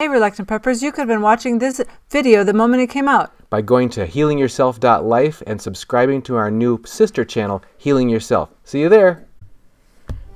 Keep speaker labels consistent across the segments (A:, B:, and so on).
A: Hey Reluctant Preppers, you could have been watching this video the moment it came out
B: by going to healingyourself.life and subscribing to our new sister channel, Healing Yourself. See you there.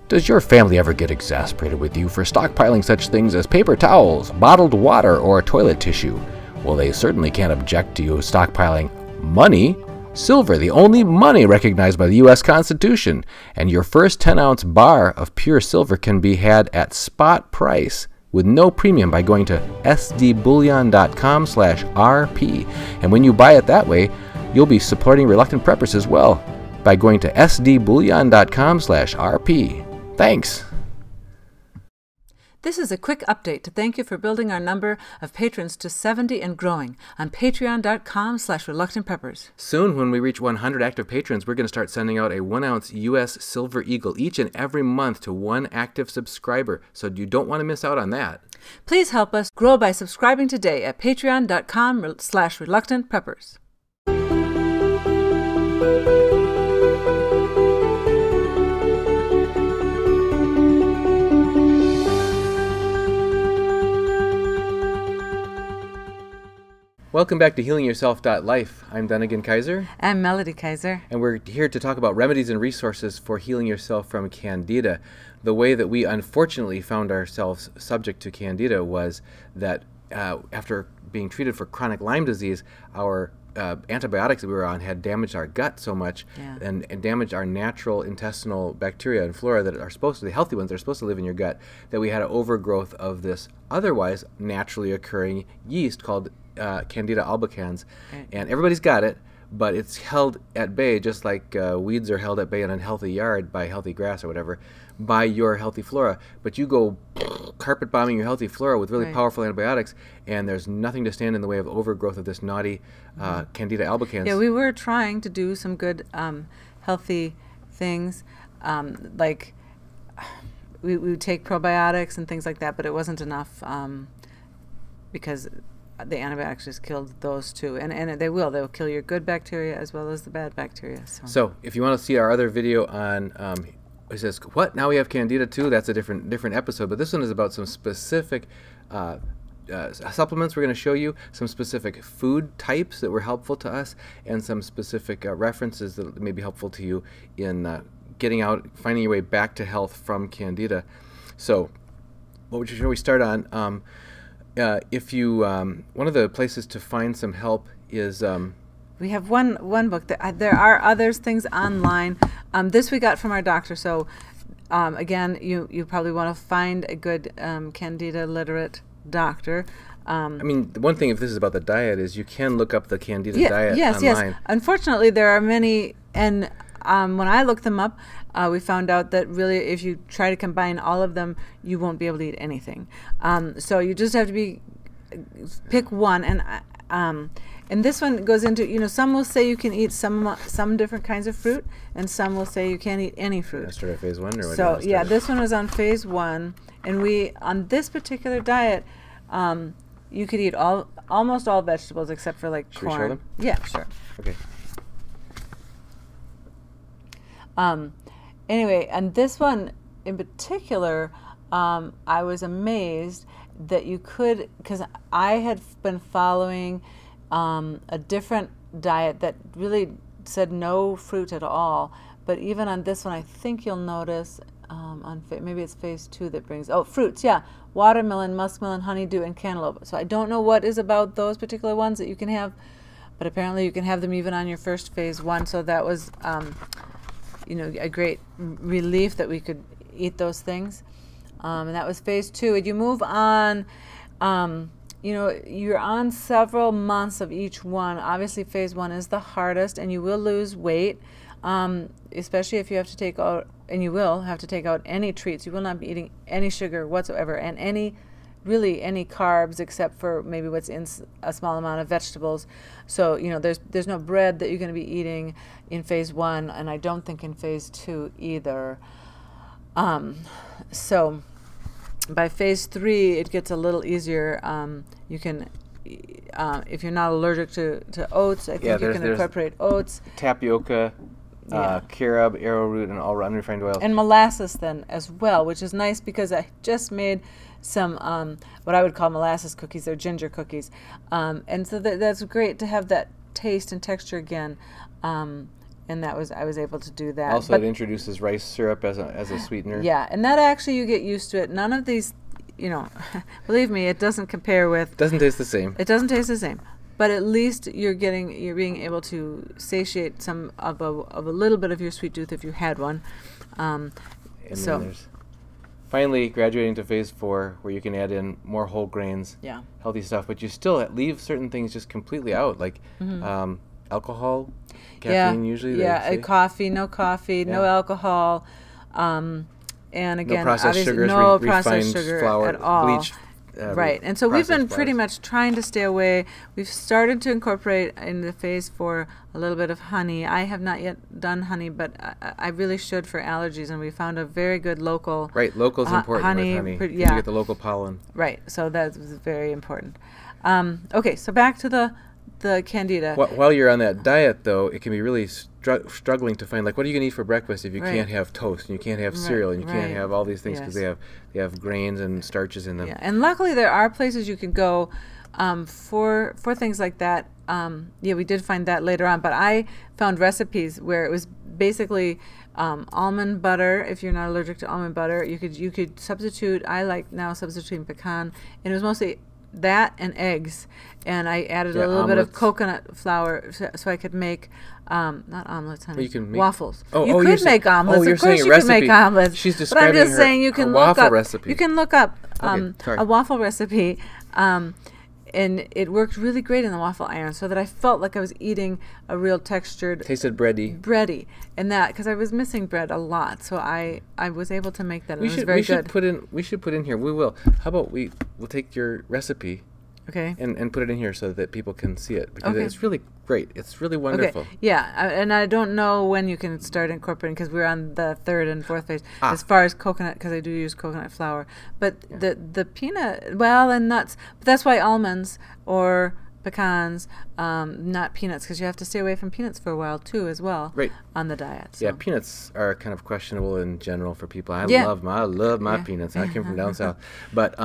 C: Does your family ever get exasperated with you for stockpiling such things as paper towels, bottled water, or toilet tissue? Well, they certainly can't object to you stockpiling money. Silver, the only money recognized by the U.S. Constitution. And your first 10-ounce bar of pure silver can be had at spot price with no premium by going to sdbullion.com/RP. And when you buy it that way, you'll be supporting Reluctant Preppers as well by going to sdbullion.com/RP. Thanks.
A: This is a quick update to thank you for building our number of patrons to 70 and growing on patreon.com/reluctantpreppers.
B: Soon, when we reach 100 active patrons, we're going to start sending out a 1-ounce U.S. Silver Eagle each and every month to one active subscriber, so you don't want to miss out on that.
A: Please help us grow by subscribing today at patreon.com/reluctantpreppers.
B: Welcome back to healingyourself.life. I'm Dunagun and Kaiser.
A: I'm Melody Kaiser.
B: And we're here to talk about remedies and resources for healing yourself from Candida. The way that we unfortunately found ourselves subject to Candida was that after being treated for chronic Lyme disease, our antibiotics that we were on had damaged our gut so much and damaged our natural intestinal bacteria and flora that are supposed to, the healthy ones that are supposed to live in your gut, that we had an overgrowth of this otherwise naturally occurring yeast called Candida albicans. And everybody's got it, but it's held at bay just like weeds are held at bay in a healthy yard by healthy grass or whatever, by your healthy flora. But you go carpet bombing your healthy flora with really powerful antibiotics, and there's nothing to stand in the way of overgrowth of this naughty Candida albicans.
A: Yeah, we were trying to do some good healthy things, like we would take probiotics and things like that, but it wasn't enough because the antibiotics just killed those too, and they'll kill your good bacteria as well as the bad bacteria.
B: So if you want to see our other video on it says what, now we have Candida too, that's a different episode, but this one is about some specific supplements we're going to show you, some specific food types that were helpful to us, and some specific references that may be helpful to you in finding your way back to health from Candida. So what should we start on? If you one of the places to find some help is
A: we have one book. There are others things online. This we got from our doctor. So again, you probably want to find a good Candida literate doctor.
B: I mean, the one thing, if this is about the diet, is you can look up the Candida diet online.
A: Yes. Unfortunately, there are many, and when I looked them up, we found out that really if you try to combine all of them, you won't be able to eat anything. So you just have to pick one. And this one goes into, some will say you can eat some different kinds of fruit, and some will say you can't eat any fruit.
B: I started phase 1 or what?
A: So yeah, this one was on phase 1, and on this particular diet, you could eat almost all vegetables except for like corn.
B: Should we show them?
A: Yeah, sure.
B: Okay.
A: Anyway, and this one in particular, I was amazed that you could, because I had been following a different diet that really said no fruit at all, but even on this one, I think you'll notice maybe it's phase 2 that brings, fruits, yeah, watermelon, muskmelon, honeydew, and cantaloupe. So I don't know what is about those particular ones that you can have, but apparently you can have them even on your first phase 1, so that was a great relief that we could eat those things. And that was phase 2. And you move on, you're on several months of each one. Obviously, phase 1 is the hardest, and you will lose weight, especially if you have to take out, and you will have to take out any treats. You will not be eating any sugar whatsoever, and any carbs except for maybe what's in a small amount of vegetables. So there's no bread that you're going to be eating in phase 1, and I don't think in phase 2 either. So by phase 3 it gets a little easier. You can if you're not allergic to oats, I think you can incorporate oats,
B: tapioca, carob, arrowroot, and all unrefined oils.
A: And molasses then as well, which is nice because I just made some what I would call molasses cookies. They're ginger cookies, and so that's great to have that taste and texture again. And I was able to do that.
B: Also, it introduces rice syrup as a sweetener.
A: Yeah, and that actually you get used to it. None of these, believe me, it doesn't compare with.
B: Doesn't taste the same.
A: It doesn't taste the same, but at least you're being able to satiate some of a little bit of your sweet tooth if you had one.
B: And then there's finally graduating to phase 4, where you can add in more whole grains, healthy stuff, but you still leave certain things just completely out, like alcohol, caffeine usually.
A: Yeah, coffee, no alcohol, and again,
B: no processed sugars,
A: no
B: refined
A: processed sugar
B: flour,
A: at all.
B: bleach.
A: Right, and so we've been pretty
B: flours.
A: much trying to stay away. We've started to incorporate in the phase 4 a little bit of honey. I have not yet done honey, but I really should for allergies, and we found a very good local.
B: Right, local is important
A: honey,
B: with honey.
A: yeah.
B: You get the local pollen.
A: Right, so that was very important. Okay, so back to the Candida.
B: While you're on that diet, though, it can be really struggling to find, like, what are you going to eat for breakfast if you can't have toast, and you can't have cereal, and you can't have all these things because they have grains and starches in them.
A: Yeah, and luckily there are places you can go for things like that. Yeah, we did find that later on, but I found recipes where it was basically almond butter. If you're not allergic to almond butter, you could substitute. I like now substituting pecan, and it was mostly that and eggs, and I added a little bit of coconut flour so I could make not omelets, honey.
B: You can make
A: waffles.
B: Oh,
A: you could make omelets.
B: Oh, you're
A: of course
B: saying
A: you can make omelets.
B: She's
A: but
B: describing
A: I'm just saying you can look
B: waffle
A: up
B: recipe.
A: You can look up
B: Okay,
A: a waffle recipe. And it worked really great in the waffle iron, so that I felt like I was eating a real textured,
B: tasted bready,
A: and that because I was missing bread a lot, so I was able to make that. And it was very
B: we should
A: good.
B: We should put in here. We will. How about we'll take your recipe,
A: okay,
B: and put it in here so that people can see it, because it's really great. It's really wonderful.
A: Okay. Yeah, and I don't know when you can start incorporating, because we're on the 3rd and 4th phase as far as coconut, because I do use coconut flour. But the peanut, and nuts. But that's why almonds or pecans, not peanuts, because you have to stay away from peanuts for a while too, as well.
B: Right.
A: On the diet. So.
B: Yeah, peanuts are kind of questionable in general for people. I love my peanuts. I came from down south, but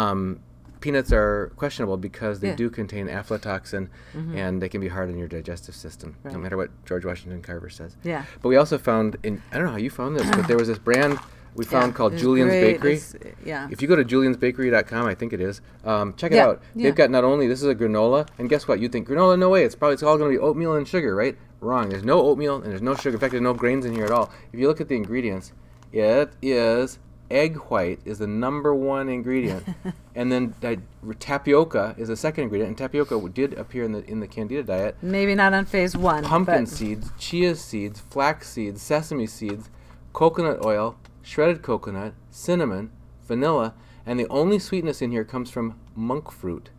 B: peanuts are questionable because they do contain aflatoxin, and they can be hard on your digestive system, no matter what George Washington Carver says. Yeah. But we also found, I don't know how you found this, but there was this brand we found called Julian's Bakery. If you go to juliansbakery.com, I think it is, check it out. They've got not only, this is a granola, and guess what? You think, granola, no way, it's all going to be oatmeal and sugar, right? Wrong. There's no oatmeal and there's no sugar. In fact, there's no grains in here at all. If you look at the ingredients, it is egg white is the #1 ingredient, and then tapioca is the second ingredient. And tapioca did appear in the Candida diet.
A: Maybe not on phase 1.
B: Pumpkin seeds, chia seeds, flax seeds, sesame seeds, coconut oil, shredded coconut, cinnamon, vanilla, and the only sweetness in here comes from monk fruit,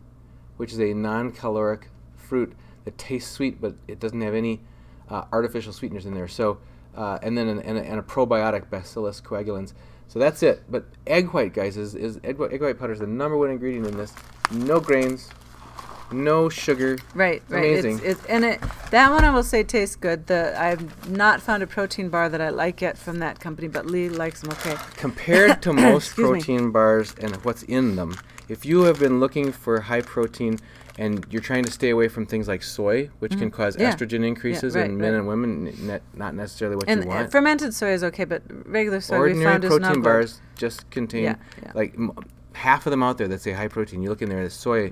B: which is a non-caloric fruit that tastes sweet, but it doesn't have any artificial sweeteners in there. So, and then a probiotic, Bacillus coagulans. So that's it. But egg white, guys, egg white powder is the #1 ingredient in this. No grains, no sugar.
A: Right,
B: Amazing.
A: That one I will say tastes good. I've not found a protein bar that I like yet from that company, but Lee likes them. Okay.
B: Compared to most protein bars and what's in them, if you have been looking for high protein and you're trying to stay away from things like soy, which can cause estrogen increases in men and women, not necessarily what you want.
A: Fermented soy is okay, but regular soy we found is not good.
B: Ordinary protein bars just contain like half of them out there that say high protein. You look in there, the soy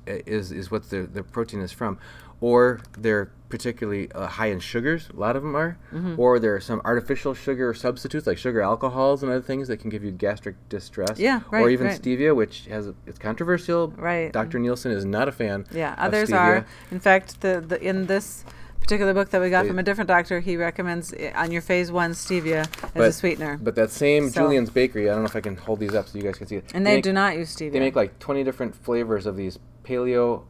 B: is what the protein is from, or they're particularly high in sugars. A lot of them are, or there are some artificial sugar substitutes like sugar alcohols and other things that can give you gastric distress. Or even stevia, which it's controversial. Right. Dr. Nielsen is not a fan.
A: Yeah, others are. In fact, in this particular book that we got from a different doctor, he recommends on your phase 1 stevia as a sweetener.
B: But that same Julian's Bakery, I don't know if I can hold these up so you guys can see it.
A: And they do not use stevia.
B: They make like 20 different flavors of these paleo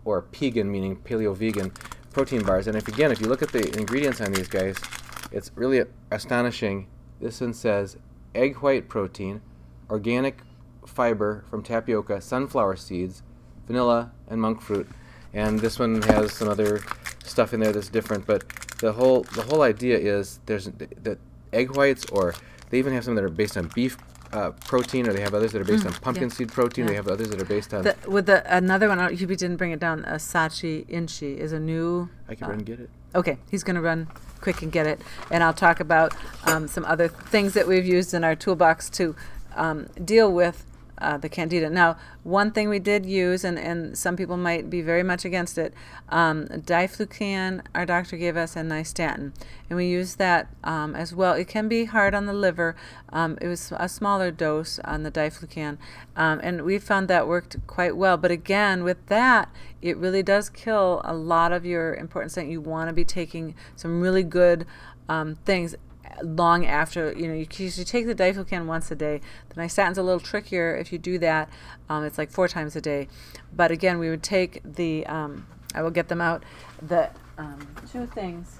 B: or pegan, meaning paleo-vegan protein bars. And if you look at the ingredients on these guys, it's really astonishing. This one says egg white protein, organic fiber from tapioca, sunflower seeds, vanilla, and monk fruit. And this one has some other stuff in there that's different, but the whole idea is there's the egg whites, or they even have some that are based on beef protein, or they have others that are based on pumpkin seed protein. They have others that are based on...
A: Another one, you didn't bring it down, Sachi Inchi is a new...
B: I can run and get it.
A: Okay, he's going to run quick and get it. And I'll talk about some other things that we've used in our toolbox to deal with the Candida. Now, one thing we did use, and some people might be very much against it, diflucan, our doctor gave us, and nystatin. And we used that as well. It can be hard on the liver. It was a smaller dose on the diflucan. And we found that worked quite well. But again, with that, it really does kill a lot of your important things. You want to be taking some really good things long after, you take the diflucan once a day. The nystatin's a little trickier if you do that. It's like 4 times a day. But again, we would take the, I will get them out, the 2 things.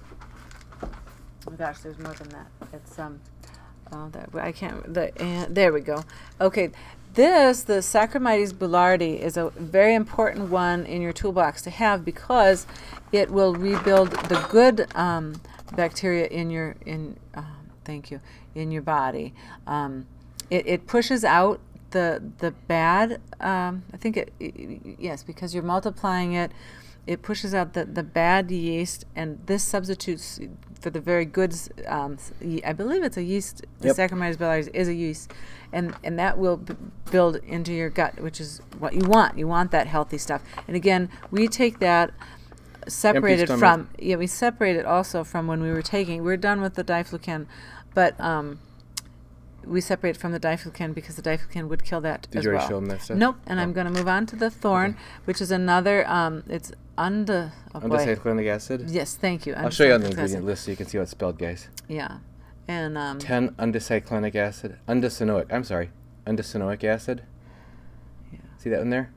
A: Oh my gosh, there's more than that. It's, I can't, there we go. Okay, the Saccharomyces boulardii is a very important one in your toolbox to have because it will rebuild the good bacteria in your body. It pushes out the bad. I think yes, because you're multiplying it. It pushes out the bad yeast, and this substitutes for the very good. I believe it's a yeast. The Saccharomyces boulardii is a yeast, and that will build into your gut, which is what you want. You want that healthy stuff. And again, we take that separated from, we separate it also from when we we're done with the diflucan, but we separate from the diflucan because the diflucan would kill that as well.
B: Did you already show them that stuff?
A: Nope, and I'm going to move on to the thorn, which is another, it's
B: undecyclinic acid?
A: Yes, thank you.
B: I'll show you on the ingredient list so you can see how it's spelled, guys.
A: Yeah, and
B: 10 undecyclinic acid, undecanoic acid. Yeah. See that one there?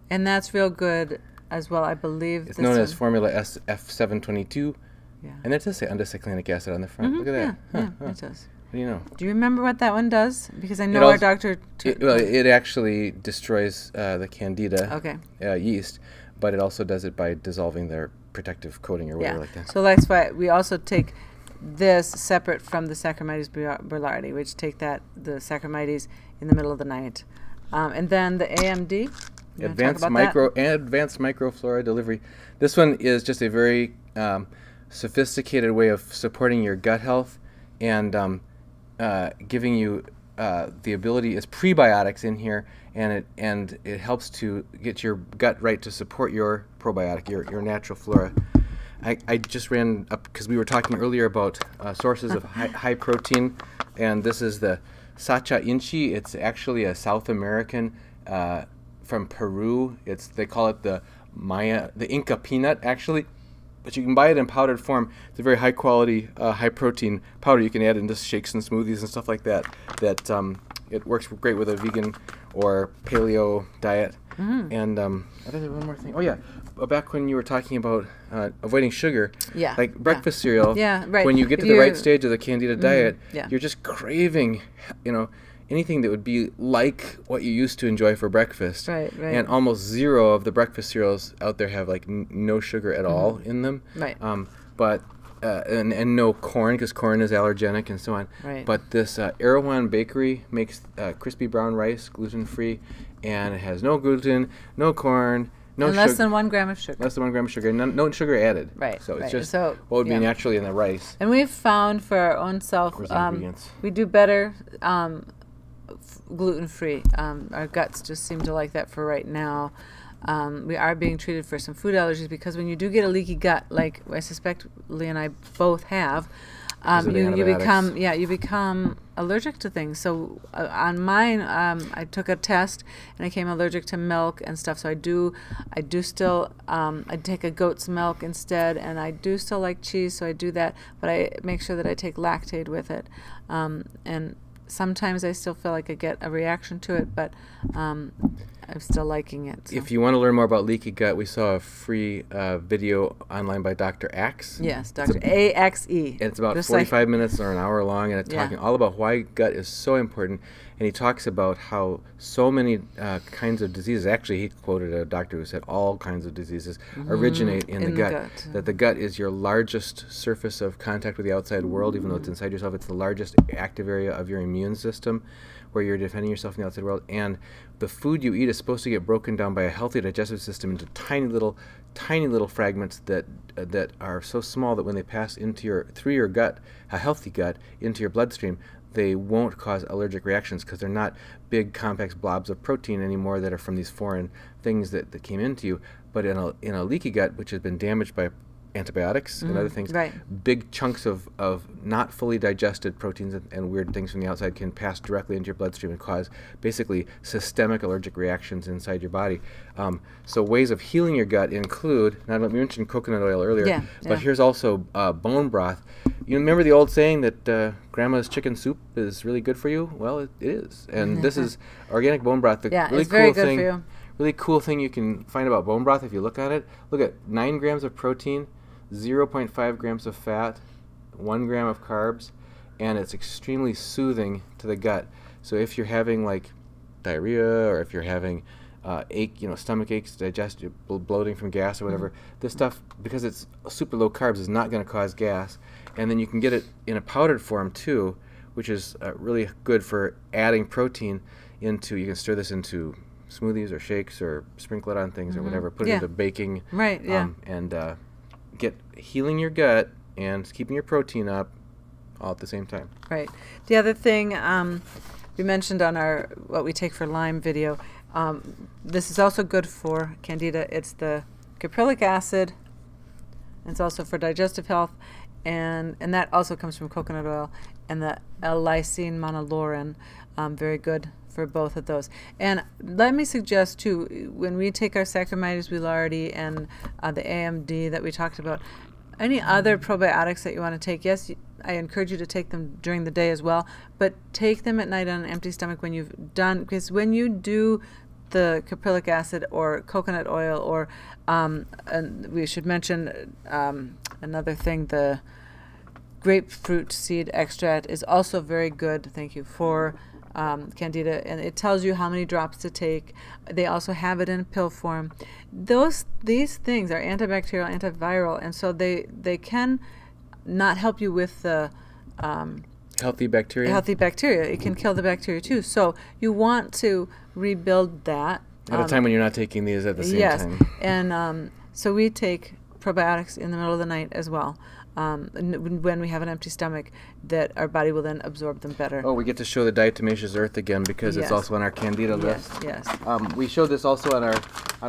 A: And that's real good as well, I believe.
B: It's known as formula SF722. Yeah. And it does say undecyclinic acid on the front. Look at that.
A: Yeah, it does.
B: What do you know?
A: Do you remember what that one does? Because I know our doctor...
B: It actually destroys the Candida yeast, but it also does it by dissolving their protective coating or whatever like that.
A: So that's why we also take this separate from the Saccharomyces boulardii, which take the Saccharomyces in the middle of the night. And then the AMD...
B: Advanced microflora delivery. This one is just a very sophisticated way of supporting your gut health and giving you the ability. It's prebiotics in here, and it helps to get your gut right to support your probiotic, your natural flora. I just ran up because we were talking earlier about sources of high protein, and this is the Sacha Inchi. It's actually a South American. From Peru. They call it the Inca peanut, actually, but you can buy it in powdered form. It's a very high quality, high protein powder you can add into shakes and smoothies and stuff like that. It works great with a vegan or paleo diet. And I think there's one more thing. Oh yeah, back when you were talking about avoiding sugar, like breakfast cereal. Yeah, right. When you get to the right stage of the Candida diet, you're just craving, anything that would be like what you used to enjoy for breakfast. Right. And almost zero of the breakfast cereals out there have like no sugar at all in them. Right. But and no corn, because corn is allergenic and so on. Right. But this Erewhon Bakery makes crispy brown rice, gluten-free, and it has no gluten, no corn, no sugar.
A: Less than 1 gram of sugar.
B: Less than 1 gram of sugar, no sugar added.
A: Right.
B: So it's just what would be naturally in the rice.
A: And we've found for our own self, we do better gluten-free. Our guts just seem to like that for right now. We are being treated for some food allergies because when you do get a leaky gut, like I suspect Lee and I both have, you become allergic to things. So on mine, I took a test and I came allergic to milk and stuff. So I do still I take a goat's milk instead, and I do still like cheese. So I do that, but I make sure that I take Lactaid with it, and sometimes I still feel like I get a reaction to it, but I'm still liking it. So.
B: If you want to learn more about leaky gut, we saw a free video online by Dr. Axe.
A: Yes, Dr. A-X-E.
B: And it's about 45 minutes or an hour long, and it's talking all about why gut is so important. and he talks about how so many kinds of diseases, actually he quoted a doctor who said all kinds of diseases originate in the gut. That the gut is your largest surface of contact with the outside world, even though it's inside yourself. It's the largest active area of your immune system, where you're defending yourself in the outside world. And the food you eat is supposed to get broken down by a healthy digestive system into tiny little fragments that are so small that when they pass into through your gut, a healthy gut, into your bloodstream, they won't cause allergic reactions, because they're not big complex blobs of protein anymore that are from these foreign things that came into you. But in a leaky gut, which has been damaged by antibiotics and other things, big chunks of not fully digested proteins and weird things from the outside can pass directly into your bloodstream and cause basically systemic allergic reactions inside your body. So ways of healing your gut include, now we mentioned coconut oil earlier, but here's also bone broth. You remember the old saying that grandma's chicken soup is really good for you? Well, it is. And this is organic bone broth. The really
A: it's very
B: cool
A: good
B: thing,
A: for you.
B: Really cool thing you can find about bone broth if you look at it. Look at 9 grams of protein, 0.5 grams of fat, 1 gram of carbs, and it's extremely soothing to the gut. So if you're having like diarrhea, or if you're having stomach aches, digestive bloating from gas or whatever, this stuff, because it's super low carbs, is not going to cause gas. And then you can get it in a powdered form too, which is really good for adding protein into. You can stir this into smoothies or shakes, or sprinkle it on things or whatever. Put it into baking. And get healing your gut and keeping your protein up all at the same time. Right.
A: The other thing we mentioned on our what we take for Lyme video, this is also good for Candida. It's the caprylic acid. It's also for digestive health, and that also comes from coconut oil, and the L-lysine monolaurin, very good for both of those. And let me suggest too, when we take our Saccharomyces boulardii and the AMD that we talked about, any other probiotics that you want to take, yes, I encourage you to take them during the day as well, but take them at night on an empty stomach when you've done, because when you do the caprylic acid or coconut oil, or and we should mention another thing, the grapefruit seed extract is also very good, thank you, for Candida, and it tells you how many drops to take. They also have it in pill form. These things are antibacterial, antiviral, and so they can not help you with the
B: healthy bacteria.
A: Healthy bacteria. It can kill the bacteria too. So you want to rebuild that
B: at a time when you're not taking these at the same time.
A: Yes, and so we take probiotics in the middle of the night as well. When we have an empty stomach, that our body will then absorb them better.
B: Oh, we get to show the diatomaceous earth again, because it's also on our Candida list.
A: Yes.
B: We showed this also on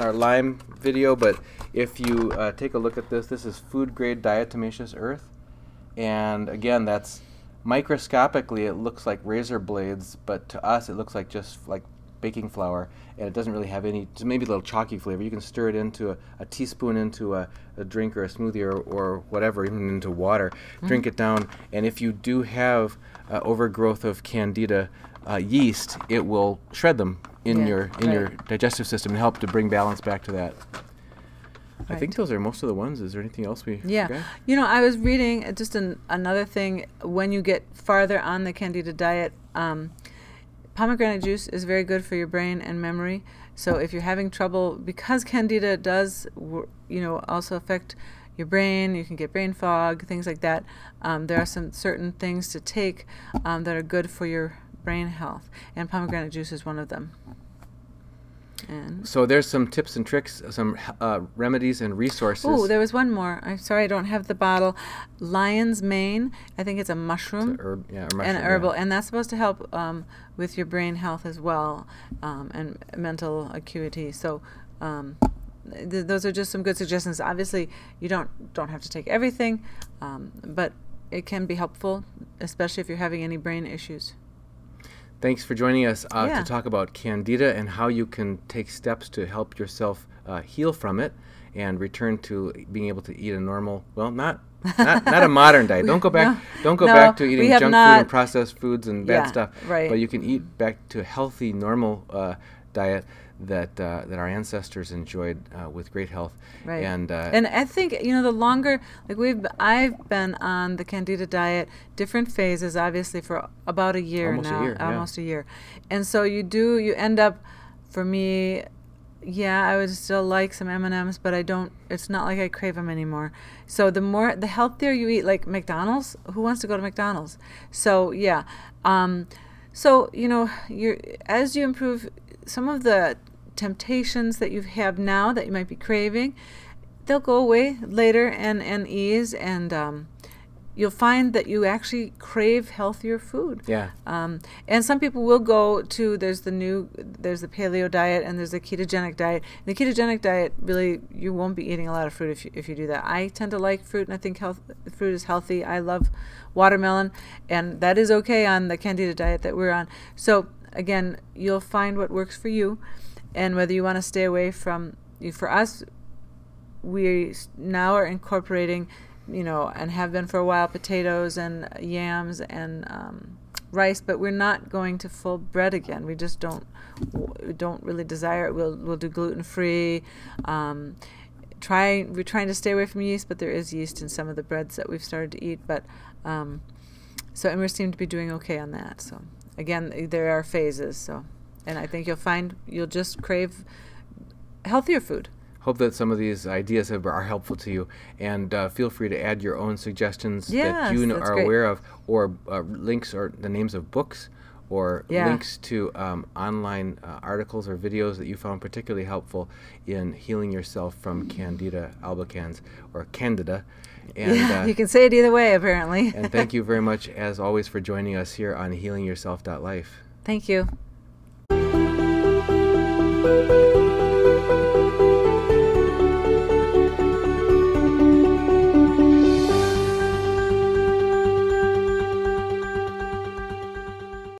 B: our Lyme video, but if you take a look at this is food grade diatomaceous earth, and again, that's microscopically it looks like razor blades, but to us it looks like just like baking flour, and it doesn't really have any, just maybe a little chalky flavor. You can stir it into a teaspoon into a drink or a smoothie or whatever, even into water. Drink it down, and if you do have overgrowth of Candida yeast, it will shred them in your digestive system and help to bring balance back to that. I think those are most of the ones. Is there anything else we forgot?
A: You know, I was reading just another thing. When you get farther on the Candida diet, pomegranate juice is very good for your brain and memory. So if you're having trouble, because Candida does, also affect your brain, you can get brain fog, things like that. There are some certain things to take that are good for your brain health, and pomegranate juice is one of them. And
B: so there's some tips and tricks, some remedies and resources.
A: Oh, there was one more. I'm sorry I don't have the bottle. Lion's mane. I think it's a mushroom.
B: It's a herb, a mushroom,
A: and herbal, and that's supposed to help with your brain health as well, and mental acuity. So those are just some good suggestions. Obviously, you don't have to take everything, but it can be helpful, especially if you're having any brain issues.
B: Thanks for joining us to talk about Candida and how you can take steps to help yourself heal from it and return to being able to eat a normal, well, not a modern diet. Don't go back. Don't go back to eating junk food and processed foods and bad stuff.
A: Right.
B: But you can eat back to a healthy, normal diet diet that our ancestors enjoyed with great health.
A: Right.
B: And
A: I think, the longer, I've been on the Candida diet, different phases, obviously, for about a year
B: almost
A: now.
B: A year,
A: almost a year. And so you end up, for me, yeah, I would still like some M&Ms, but it's not like I crave them anymore. So the healthier you eat, like McDonald's, who wants to go to McDonald's? So, yeah. So, as you improve, some of the temptations that you have now that you might be craving, they'll go away later and ease, and you'll find that you actually crave healthier food.
B: Yeah.
A: And some people will go to, there's the paleo diet and there's the ketogenic diet. In the ketogenic diet, really, you won't be eating a lot of fruit if you do that. I tend to like fruit, and I think fruit is healthy. I love watermelon, and that is okay on the Candida diet that we're on. So again, you'll find what works for you, and whether you want to stay away from, for us, we now are incorporating, and have been for a while, potatoes and yams and rice, but we're not going to full bread again. We just don't really desire it. We'll do gluten-free. We're trying to stay away from yeast, but there is yeast in some of the breads that we've started to eat. But and we seem to be doing okay on that. So again, there are phases. So, and I think you'll find you'll just crave healthier food.
B: Hope that some of these ideas are helpful to you, and feel free to add your own suggestions that you are aware of, or links or the names of books, or links to online articles or videos that you found particularly helpful in healing yourself from Candida albicans, or Candida. And
A: you can say it either way, apparently.
B: And thank you very much, as always, for joining us here on healingyourself.life.
A: Thank you.